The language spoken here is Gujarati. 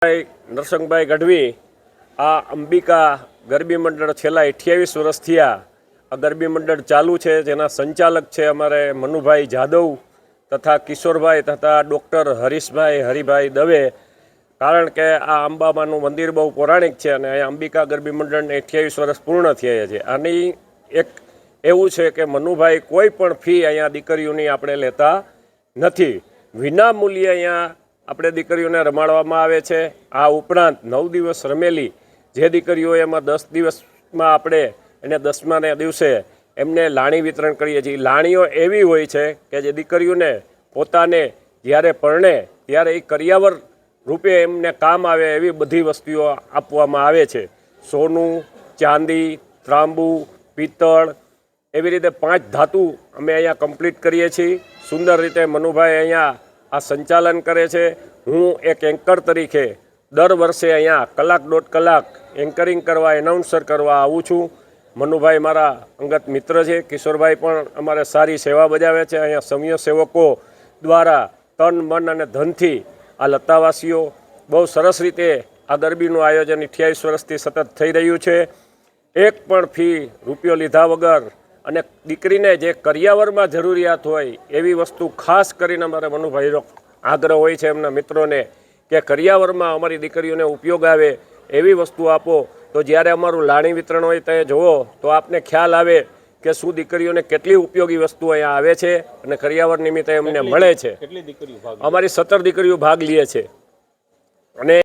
નરસંગભાઈ ગઢવી આ અંબિકા ગરબી મંડળ છેલ્લા 28 વર્ષ થયા આ ગરબી મંડળ ચાલુ છે, જેના સંચાલક છે અમારે મનુભાઈ જાદવ તથા કિશોરભાઈ તથા ડૉક્ટર હરીશભાઈ હરિભાઈ દવે। કારણ કે આ અંબામાનું મંદિર બહુ પૌરાણિક છે અને અહીંયા અંબિકા ગરબી મંડળને 28 વર્ષ પૂર્ણ થયા છે। આની એક એવું છે કે મનુભાઈ કોઈ પણ ફી અહીંયા દીકરીઓની આપણે લેતા નથી, વિના મૂલ્યે અહીંયા આપણે દીકરીઓને રમાડવામાં આવે છે। આ ઉપરાંત 9 દિવસ રમેલી જે દીકરીઓ એમાં 10 દિવસમાં આપણે એને 10મા દિવસે એમને લાણી વિતરણ કરીએ છીએ। લાણીઓ એવી હોય છે કે જે દીકરીઓને પોતાને જ્યારે પરણે ત્યારે એ કરિયાવર રૂપે એમને કામ આવે એવી બધી વસ્તુઓ આપવામાં આવે છે। સોનું, ચાંદી, ત્રાંબુ, પિત્તળ એવી રીતે 5 ધાતુ અમે અહીંયા કમ્પ્લીટ કરીએ છીએ। સુંદર રીતે મનુભાઈ અહીંયા આ સંચાલન કરે છે। હું એક એન્કર તરીકે દર વર્ષે અહીંયા કલાક 1.5 કલાક એન્કરિંગ કરવા, એનાઉન્સર કરવા આવું છું। મનુભાઈ મારા અંગત મિત્ર છે, કિશોરભાઈ પણ અમારે સારી સેવા બજાવે છે। અહીંયા સમય સેવકો દ્વારા તન, મન અને ધનથી આ લતાવાસીઓ બહુ સરસ રીતે આ ગરબીનું આયોજન 28 વર્ષથી સતત થઈ રહ્યું છે। એક પણ ફી રૂપિયો લીધા વગર અને દીકરીને જે કરિયાવરમાં જરૂરિયાત હોય એવી વસ્તુ ખાસ કરીને અમારે મનુભાઈનો આગ્રહ હોય છે એમના મિત્રોને કે કરિયાવરમાં અમારી દીકરીઓને ઉપયોગ આવે એવી વસ્તુ આપો, તો જ્યારે અમારું લાણી વિતરણ હોય તે જુઓ તો આપને ખ્યાલ આવે કે શું દીકરીઓને કેટલી ઉપયોગી વસ્તુ અહીંયા આવે છે અને કરિયાવર નિમિત્તે અમને મળે છે। અમારી 17 દીકરીઓ ભાગ લે છે અને